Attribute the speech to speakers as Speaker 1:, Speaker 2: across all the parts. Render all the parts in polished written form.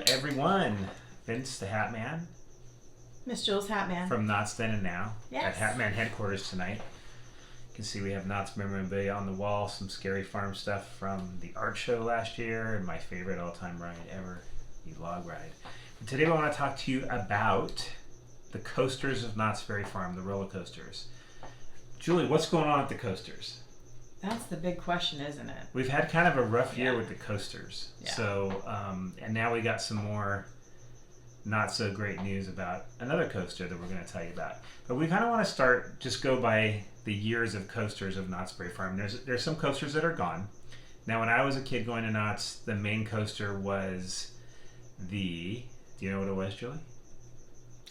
Speaker 1: everyone. Vince the Hat Man.
Speaker 2: Miss Jules Hatman.
Speaker 1: From Knott's Then and Now.
Speaker 2: Yes.
Speaker 1: At Hatman headquarters tonight. You can see we have Knott's memorabilia on the wall, some Scary Farm stuff from the art show last year, and my favorite all-time ride ever, the log ride. And today I want to talk to you about the coasters of Knott's Berry Farm, the roller coasters. Julie, what's going on at the coasters?
Speaker 2: That's the big question, isn't it?
Speaker 1: We've had kind of a rough year with the coasters.
Speaker 2: Yeah.
Speaker 1: So, and now we got some more not so great news about another coaster that we're going to tell you about. But we kind of want to start, just go by the years of coasters of Knott's Berry Farm. There's some coasters that are gone. Now, when I was a kid going to Knott's, the main coaster was do you know what it was, Julie?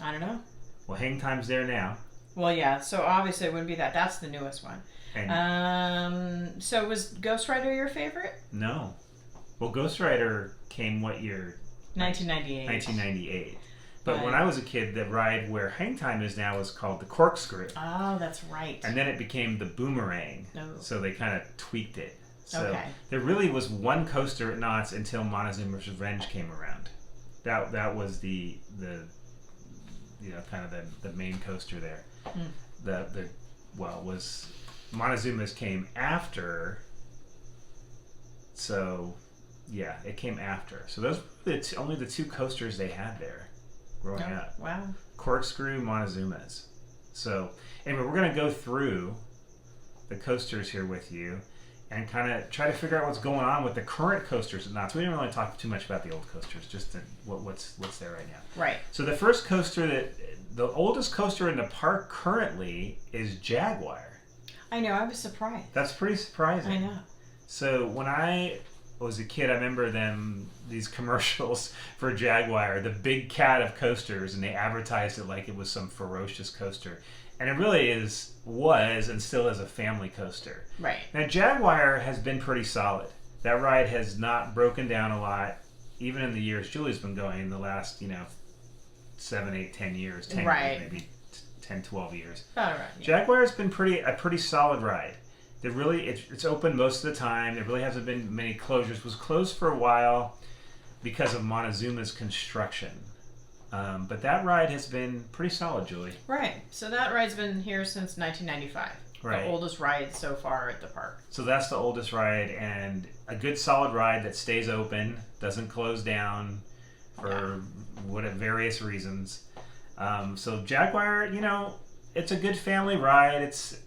Speaker 2: I don't know.
Speaker 1: Well, Hang Time's there now.
Speaker 2: Well, yeah, so obviously it wouldn't be that. That's the newest one.
Speaker 1: And
Speaker 2: so was Ghost Rider your favorite?
Speaker 1: No. Well, Ghost Rider came what year?
Speaker 2: 1998.
Speaker 1: 1998. But when I was a kid, the ride where Hang Time is now is called the Corkscrew.
Speaker 2: Oh, that's right.
Speaker 1: And then it became the Boomerang.
Speaker 2: Oh.
Speaker 1: So they kind of tweaked it. So
Speaker 2: Okay.
Speaker 1: there really was one coaster at Knott's until Montezuma's Revenge came around. That was the kind of the main coaster there. Was Montezuma's came after. So yeah, it came after. So those were only the two coasters they had there growing up.
Speaker 2: Wow.
Speaker 1: Corkscrew, Montezuma's. So anyway, we're going to go through the coasters here with you and kind of try to figure out what's going on with the current coasters at Knott's. We didn't really talk too much about the old coasters, just what's there right now.
Speaker 2: Right.
Speaker 1: So the first coaster the oldest coaster in the park currently is Jaguar.
Speaker 2: I know, I was surprised.
Speaker 1: That's pretty surprising.
Speaker 2: I know.
Speaker 1: So when I was a kid, I remember these commercials for Jaguar, the big cat of coasters, and they advertised it like it was some ferocious coaster. And it really was and still is a family coaster.
Speaker 2: Right.
Speaker 1: Now, Jaguar has been pretty solid. That ride has not broken down a lot, even in the years Julie's been going, the last, 7, 8, 10 years. 10
Speaker 2: right.
Speaker 1: years, maybe 10, 12 years.
Speaker 2: All right. Yeah.
Speaker 1: Jaguar has been a pretty solid ride. It's open most of the time. There really hasn't been many closures. It was closed for a while because of Montezuma's construction. But that ride has been pretty solid, Julie.
Speaker 2: Right. So that ride's been here since 1995.
Speaker 1: Right.
Speaker 2: The oldest ride so far at the park.
Speaker 1: So that's the oldest ride, and a good solid ride that stays open, doesn't close down for various reasons. So Jaguar, it's a good family ride. It's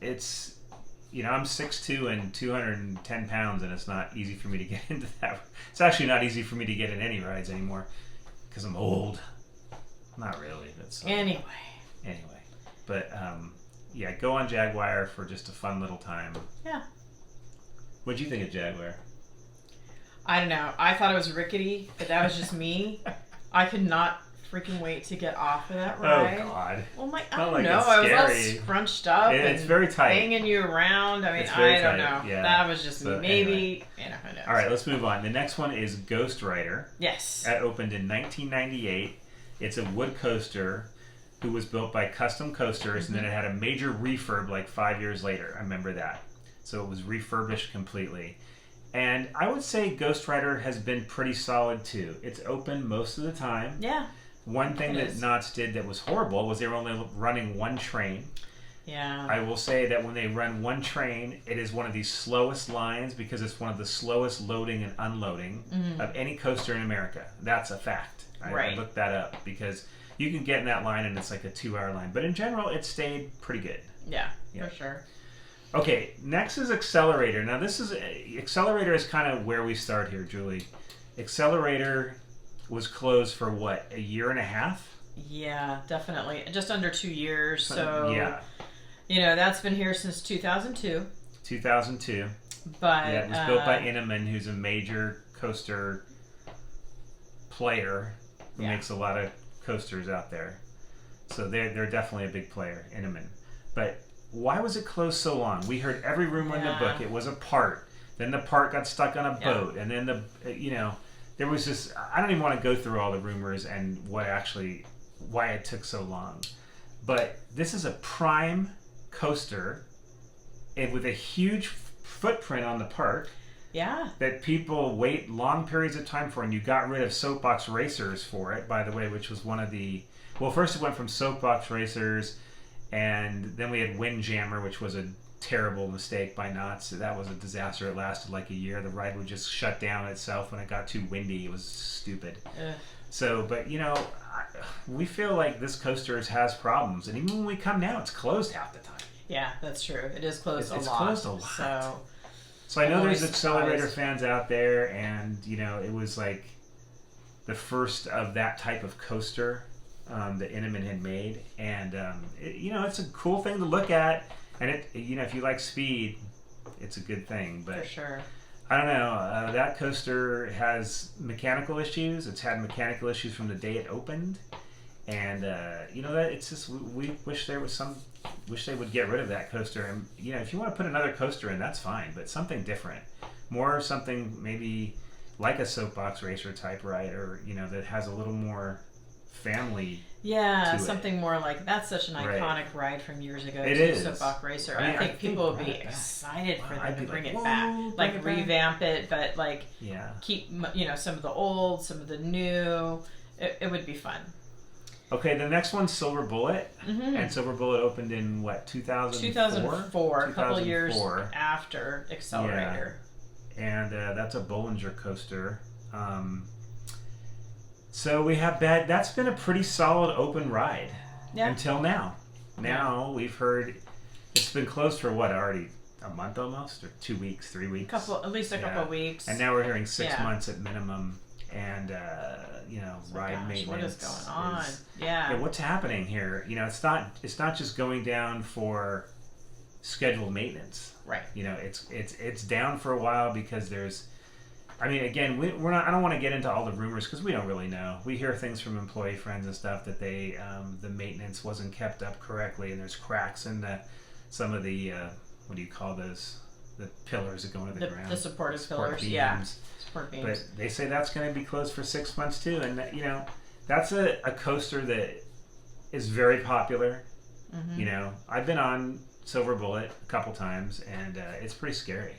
Speaker 1: I'm 6'2" and 210 pounds, and it's not easy for me to get into that. It's actually not easy for me to get in any rides anymore because I'm old. Not really.
Speaker 2: Anyway.
Speaker 1: But go on Jaguar for just a fun little time.
Speaker 2: Yeah.
Speaker 1: What'd you think of Jaguar?
Speaker 2: I don't know. I thought it was rickety, but that was just me. I could not freaking wait to get off of that ride.
Speaker 1: Oh, God.
Speaker 2: Well, I
Speaker 1: Not
Speaker 2: don't
Speaker 1: like
Speaker 2: know.
Speaker 1: it's
Speaker 2: I was all
Speaker 1: scary.
Speaker 2: scrunched up
Speaker 1: It's
Speaker 2: and
Speaker 1: very tight.
Speaker 2: hanging you around. I mean,
Speaker 1: It's very
Speaker 2: I don't
Speaker 1: tight,
Speaker 2: know.
Speaker 1: yeah.
Speaker 2: That was just
Speaker 1: So,
Speaker 2: me. Maybe,
Speaker 1: anyway.
Speaker 2: who knows?
Speaker 1: All right, let's move on. The next one is Ghost Rider.
Speaker 2: Yes.
Speaker 1: That opened in 1998. It's a wood coaster who was built by Custom Coasters, and then it had a major refurb like 5 years later. I remember that. So it was refurbished completely. And I would say Ghost Rider has been pretty solid too. It's open most of the time.
Speaker 2: Yeah.
Speaker 1: One thing that Knott's did that was horrible was they were only running one train.
Speaker 2: Yeah.
Speaker 1: I will say that when they run one train, it is one of the slowest lines because it's one of the slowest loading and unloading of any coaster in America. That's a fact. I looked that up because you can get in that line and it's like a 2-hour line. But in general, it stayed pretty good.
Speaker 2: Yeah, for sure.
Speaker 1: Okay, next is Xcelerator. Now Xcelerator is kind of where we start here, Julie. Xcelerator was closed for what, a year and a half?
Speaker 2: Yeah, definitely. Just under 2 years. So,
Speaker 1: yeah.
Speaker 2: That's been here since 2002.
Speaker 1: 2002.
Speaker 2: But
Speaker 1: it was built by Intamin, who's a major coaster player who makes a lot of coasters out there. So they're definitely a big player, Intamin. But why was it closed so long? We heard every rumor in the book. It was a part. Then the part got stuck on a boat, and then there was just, I don't even want to go through all the rumors and why it took so long. But this is a prime coaster with a huge footprint on the park.
Speaker 2: Yeah.
Speaker 1: that people wait long periods of time for, and you got rid of soapbox racers for it, by the way, which was one of the... Well, first it went from soapbox racers, and then we had Windjammer, which was a terrible mistake by Knott. So that was a disaster. It lasted like a year. The ride would just shut down itself when it got too windy. It was stupid. So, but we feel like this coaster has problems, and even when we come now, it's closed half the time.
Speaker 2: Yeah, that's true. It is closed a lot.
Speaker 1: It's closed a lot. So I
Speaker 2: I'm
Speaker 1: know there's
Speaker 2: always
Speaker 1: Xcelerator
Speaker 2: surprised.
Speaker 1: fans out there, and it was like the first of that type of coaster that Intamin had made, and it's a cool thing to look at, and if you like speed, it's a good thing. But
Speaker 2: For sure.
Speaker 1: I don't know. That coaster has mechanical issues. It's had mechanical issues from the day it opened, and that it's just we wish there was wish they would get rid of that coaster. And if you want to put another coaster in, that's fine, but something different, something maybe like a soapbox racer type ride, or that has a little more family.
Speaker 2: Yeah,
Speaker 1: to
Speaker 2: something
Speaker 1: it.
Speaker 2: more like that's such an
Speaker 1: Right.
Speaker 2: iconic ride from years ago.
Speaker 1: It
Speaker 2: to
Speaker 1: is.
Speaker 2: Soapbox Racer.
Speaker 1: I mean,
Speaker 2: I think people would
Speaker 1: bring
Speaker 2: be
Speaker 1: it back.
Speaker 2: excited for them
Speaker 1: I'd
Speaker 2: to
Speaker 1: be
Speaker 2: bring
Speaker 1: like,
Speaker 2: it
Speaker 1: "Whoa,
Speaker 2: back,
Speaker 1: bring
Speaker 2: like
Speaker 1: it back."
Speaker 2: revamp it, but like
Speaker 1: Yeah.
Speaker 2: keep some of the old, some of the new. It would be fun.
Speaker 1: Okay, the next one's Silver Bullet,
Speaker 2: Mm-hmm.
Speaker 1: and Silver Bullet opened in what 2004?
Speaker 2: 2004, a couple of years
Speaker 1: 2004.
Speaker 2: after Xcelerator.
Speaker 1: And that's a Bollinger coaster. So we have that's been a pretty solid open ride until now. Now we've heard it's been closed for what, already a month almost, or 2 weeks, 3 weeks?
Speaker 2: At least a couple of weeks.
Speaker 1: And now we're hearing 6
Speaker 2: Yeah.
Speaker 1: months at minimum, and ride maintenance.
Speaker 2: What is going on? Yeah.
Speaker 1: What's happening here? It's not just going down for scheduled maintenance.
Speaker 2: Right.
Speaker 1: It's down for a while because there's. I mean, again, we're not. I don't want to get into all the rumors because we don't really know. We hear things from employee friends and stuff that the maintenance wasn't kept up correctly, and there's cracks in some of the what do you call those? The pillars that go into the ground.
Speaker 2: The supportive
Speaker 1: support
Speaker 2: pillars.
Speaker 1: beams.
Speaker 2: Yeah. Support beams.
Speaker 1: But they say that's going to be closed for 6 months too, and that's a coaster that is very popular.
Speaker 2: Mm-hmm.
Speaker 1: I've been on Silver Bullet a couple times, and it's pretty scary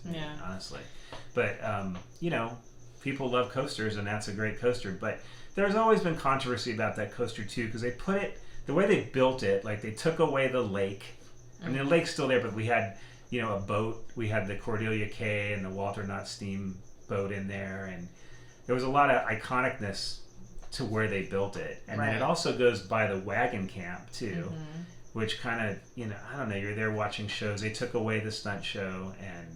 Speaker 1: to me, honestly. But people love coasters, and that's a great coaster. But there's always been controversy about that coaster too, because they put it the way they built it. Like, they took away the lake. I mean, the lake's still there, but we had a boat. We had the Cordelia K and the Walter Knott steam boat in there, and there was a lot of iconicness to where they built it. And then it also goes by the wagon camp too, which kind of, I don't know, you're there watching shows. They took away the stunt show, and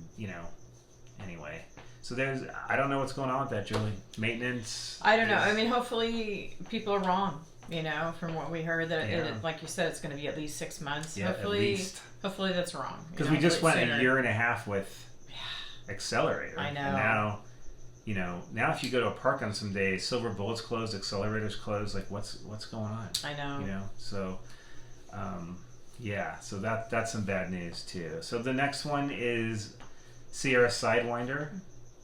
Speaker 1: anyway. So I don't know what's going on with that, Julie. Maintenance.
Speaker 2: I don't know. I mean, hopefully people are wrong. From what we heard, that
Speaker 1: Yeah.
Speaker 2: like you said, it's going to be at least 6 months.
Speaker 1: Yeah,
Speaker 2: hopefully,
Speaker 1: at least.
Speaker 2: Hopefully that's wrong.
Speaker 1: Because we just went
Speaker 2: sooner.
Speaker 1: a year and a half with Xcelerator.
Speaker 2: I know.
Speaker 1: And now if you go to a park on some days, Silver Bullet's closed, Xcelerator's closed. Like, what's going on?
Speaker 2: I know.
Speaker 1: So, so that's some bad news too. So the next one is Sierra Sidewinder.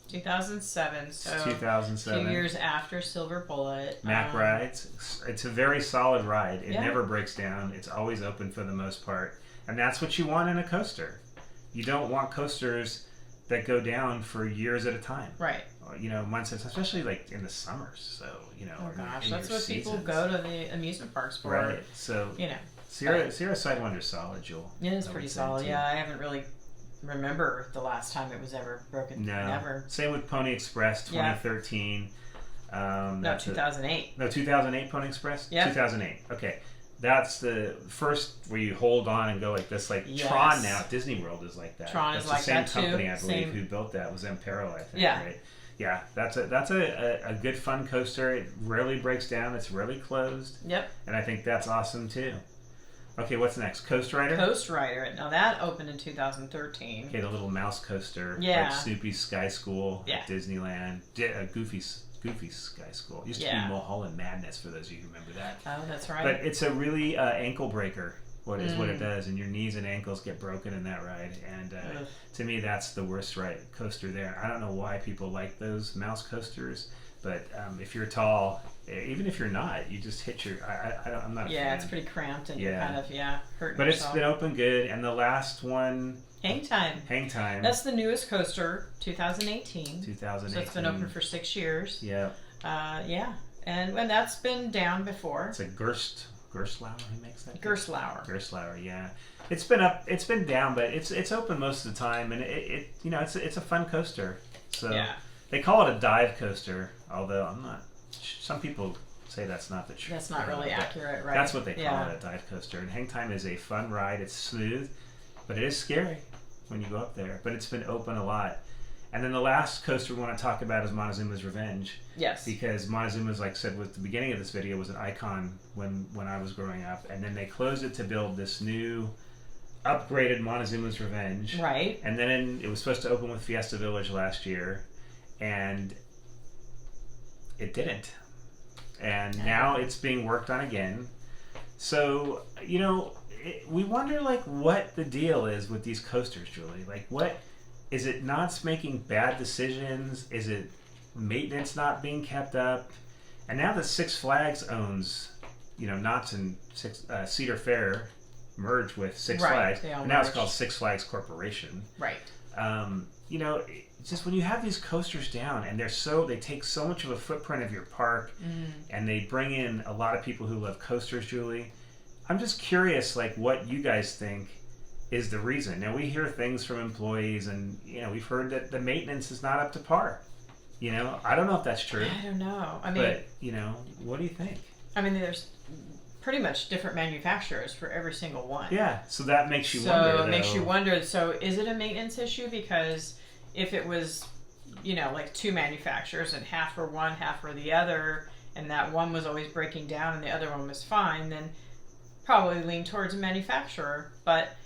Speaker 2: 2007. So
Speaker 1: 2007.
Speaker 2: 2 years after Silver Bullet.
Speaker 1: Mac rides. It's a very solid ride. It
Speaker 2: Yeah.
Speaker 1: never breaks down. It's always open for the most part. And that's what you want in a coaster. You don't want coasters that go down for years at a time.
Speaker 2: Right.
Speaker 1: Months, especially like in the summers. So,
Speaker 2: Oh gosh,
Speaker 1: in
Speaker 2: that's
Speaker 1: your
Speaker 2: what people
Speaker 1: seasons.
Speaker 2: go to the amusement parks for.
Speaker 1: Right. So, Sierra Sidewinder's solid, Jewel.
Speaker 2: It is
Speaker 1: I
Speaker 2: pretty
Speaker 1: would say,
Speaker 2: solid.
Speaker 1: too.
Speaker 2: Yeah, I haven't really remember the last time it was ever broken.
Speaker 1: No.
Speaker 2: Never.
Speaker 1: Same with Pony Express, 2013.
Speaker 2: No, 2008.
Speaker 1: No, 2008 Pony Express?
Speaker 2: Yep.
Speaker 1: 2008. Okay. That's the first where you hold on and go like this. Like
Speaker 2: Yes.
Speaker 1: Tron now, Disney World is like that.
Speaker 2: Tron
Speaker 1: that's
Speaker 2: is like that
Speaker 1: the same company,
Speaker 2: too.
Speaker 1: I believe,
Speaker 2: Same.
Speaker 1: who built that. It was Impero, I think.
Speaker 2: Yeah.
Speaker 1: Right? Yeah, that's a good fun coaster. It rarely breaks down. It's rarely closed.
Speaker 2: Yep.
Speaker 1: And I think that's awesome too. Okay, what's next? Coast Rider?
Speaker 2: Coast Rider. Now that opened in 2013.
Speaker 1: Okay, the little mouse coaster.
Speaker 2: Yeah.
Speaker 1: Like Snoopy's Sky School
Speaker 2: Yeah.
Speaker 1: at Disneyland. Goofy's Sky School. It used to be Mulholland Madness, for those of you who remember that.
Speaker 2: Oh, that's right.
Speaker 1: But it's a really ankle breaker, what it does. And your knees and ankles get broken in that ride. And to me, that's the worst coaster there. I don't know why people like those mouse coasters. But if you're tall, even if you're not, you just hit your. I'm not.
Speaker 2: Yeah, it's pretty cramped, and you're kind of hurting
Speaker 1: But
Speaker 2: yourself.
Speaker 1: It's been open good, and the last one.
Speaker 2: Hang Time.
Speaker 1: Hang Time.
Speaker 2: That's the newest coaster, 2018.
Speaker 1: 2018.
Speaker 2: So it's been open for 6 years.
Speaker 1: Yeah.
Speaker 2: Yeah, and that's been down before.
Speaker 1: It's a Gerstlauer who makes that.
Speaker 2: Gerstlauer,
Speaker 1: yeah. It's been up. It's been down, but it's open most of the time, and it's a fun coaster. So
Speaker 2: yeah.
Speaker 1: They call it a dive coaster, although I'm not. Some people say that's not the truth.
Speaker 2: That's not really accurate, right?
Speaker 1: That's what they call it, a dive coaster. And Hang Time is a fun ride. It's smooth, but it is scary when you go up there. But it's been open a lot. And then the last coaster we want to talk about is Montezuma's Revenge.
Speaker 2: Yes.
Speaker 1: Because Montezuma's, like I said, at the beginning of this video, was an icon when I was growing up. And then they closed it to build this new, upgraded Montezuma's Revenge.
Speaker 2: Right.
Speaker 1: And then it was supposed to open with Fiesta Village last year. And it didn't. And now it's being worked on again. So, we wonder, like, what the deal is with these coasters, Julie. Like, what... Is it Knott's making bad decisions? Is it maintenance not being kept up? And now that Six Flags owns, Knott's and Cedar Fair merged with Six Flags. And now it's called Six Flags Corporation.
Speaker 2: Right.
Speaker 1: It's just when you have these coasters down and they take so much of a footprint of your park, and they bring in a lot of people who love coasters, Julie. I'm just curious, like, what you guys think is the reason. Now, we hear things from employees, and we've heard that the maintenance is not up to par. I don't know if that's true.
Speaker 2: I don't know. I mean,
Speaker 1: but what do you think?
Speaker 2: I mean, there's pretty much different manufacturers for every single one.
Speaker 1: Yeah, so that makes you wonder.
Speaker 2: So it makes you wonder. So is it a maintenance issue? Because if it was, like two manufacturers and half for one, half for the other, and that one was always breaking down and the other one was fine, then probably lean towards a manufacturer. But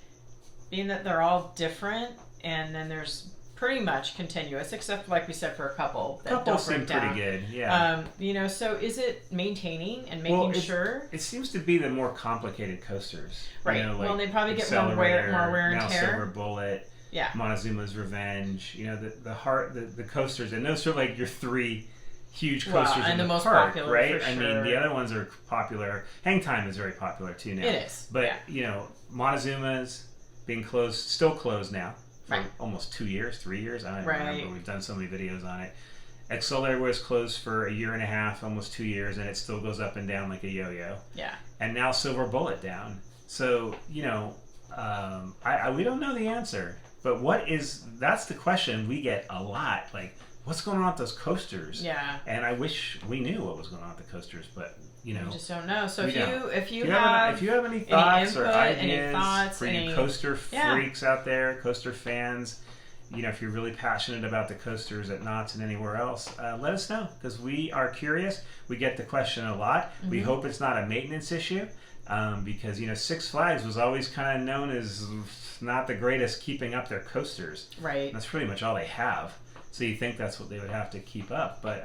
Speaker 2: being that they're all different, and then there's pretty much continuous, except like we said for a couple that don't break down.
Speaker 1: Pretty good, yeah.
Speaker 2: So is it maintaining and making sure?
Speaker 1: It seems to be the more complicated coasters,
Speaker 2: right? Like they probably get more wear and tear.
Speaker 1: Now Silver Bullet, Montezuma's Revenge. The coasters, and those are like your three huge coasters in the most park, popular, right?
Speaker 2: For sure.
Speaker 1: I mean, the other ones are popular. Hang Time is very popular too now.
Speaker 2: It is,
Speaker 1: but Montezuma's being still closed now for
Speaker 2: right.
Speaker 1: almost 2 years, 3 years. I don't remember. We've done so many videos on it. Xcelerator was closed for 1.5 years, almost 2 years, and it still goes up and down like a yo-yo.
Speaker 2: Yeah.
Speaker 1: And now Silver Bullet down. So we don't know the answer, but that's the question we get a lot. Like, what's going on with those coasters?
Speaker 2: Yeah.
Speaker 1: And I wish we knew what was going on with the coasters, but
Speaker 2: we just don't know. So if you
Speaker 1: have any thoughts
Speaker 2: or
Speaker 1: ideas for you coaster freaks out there, coaster fans, if you're really passionate about the coasters at Knott's and anywhere else, let us know, because we are curious. We get the question a lot. Mm-hmm. We hope it's not a maintenance issue, because Six Flags was always kind of known as not the greatest keeping up their coasters.
Speaker 2: Right.
Speaker 1: That's pretty much all they have. So you think that's what they would have to keep up, but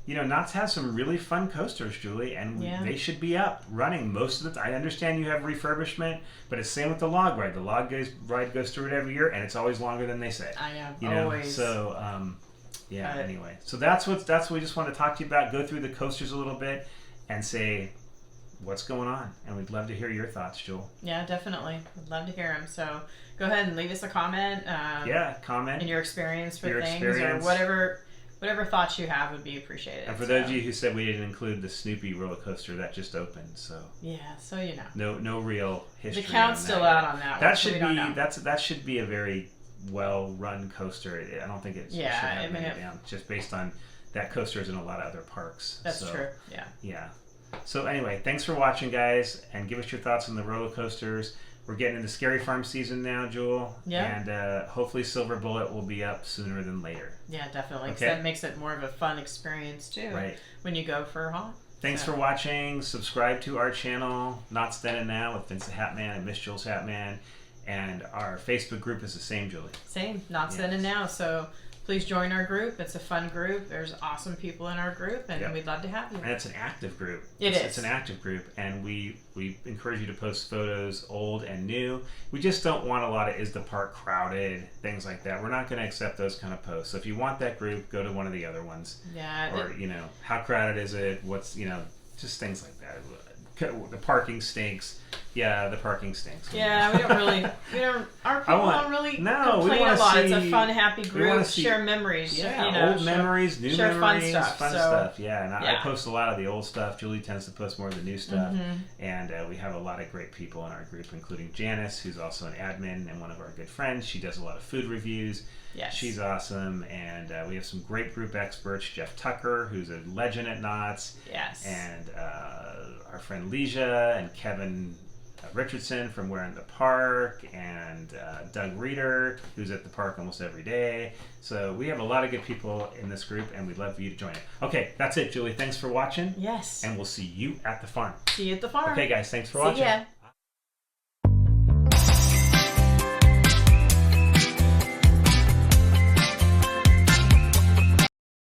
Speaker 1: Knott's has some really fun coasters, Julie, and they should be up running most of the time. I understand you have refurbishment, but it's same with the log ride. The log ride goes through it every year, and it's always longer than they say.
Speaker 2: I know, always.
Speaker 1: So, anyway. So that's what we just want to talk to you about. Go through the coasters a little bit and say what's going on, and we'd love to hear your thoughts, Jewel.
Speaker 2: Yeah, definitely. We'd love to hear them. So go ahead and leave us a comment.
Speaker 1: Comment.
Speaker 2: In your experience with things or whatever thoughts you have would be appreciated.
Speaker 1: And for those of you who said we didn't include the Snoopy roller coaster, that just opened, so
Speaker 2: so
Speaker 1: no real history.
Speaker 2: The count's still out on that.
Speaker 1: That should be that should be a very well run coaster. I don't think it should have been down just based on that coaster is in a lot of other parks.
Speaker 2: That's true.
Speaker 1: Yeah. So anyway, thanks for watching, guys, and give us your thoughts on the roller coasters. We're getting into Scary Farm season now, Jewel.
Speaker 2: Yeah.
Speaker 1: And hopefully Silver Bullet will be up sooner than later.
Speaker 2: Yeah, definitely. Because that makes it more of a fun experience, too.
Speaker 1: Right.
Speaker 2: When you go for a haunt.
Speaker 1: Thanks for watching. Subscribe to our channel, Knott's Then and Now, with Vince the Hat Man and Miss Jules Hat Man. And our Facebook group is the same, Julie.
Speaker 2: Same. Knott's Then and Now. So please join our group. It's a fun group. There's awesome people in our group, and we'd love to have you.
Speaker 1: And it's an active group.
Speaker 2: It's
Speaker 1: an active group, and we encourage you to post photos, old and new. We just don't want a lot of is the park crowded, things like that. We're not going to accept those kind of posts. So if you want that group, go to one of the other ones.
Speaker 2: Yeah.
Speaker 1: Or, how crowded is it? What's, just things like that. The parking stinks. Yeah, the parking stinks.
Speaker 2: Yeah, our people don't really complain a lot. It's a fun, happy group. Share memories.
Speaker 1: Old memories, new
Speaker 2: share
Speaker 1: memories,
Speaker 2: fun stuff.
Speaker 1: Yeah, and I post a lot of the old stuff. Julie tends to post more of the new stuff. And we have a lot of great people in our group, including Janice, who's also an admin and one of our good friends. She does a lot of food reviews.
Speaker 2: Yes.
Speaker 1: She's awesome. And we have some great group experts. Jeff Tucker, who's a legend at Knott's.
Speaker 2: Yes.
Speaker 1: And our friend Leisha and Kevin Richardson from Where in the Park, and Doug Reeder, who's at the park almost every day. So we have a lot of good people in this group, and we'd love for you to join it. Okay, that's it, Julie. Thanks for watching.
Speaker 2: Yes.
Speaker 1: And we'll see you at the farm.
Speaker 2: See you at the farm.
Speaker 1: Okay, guys, thanks for watching.
Speaker 2: See ya.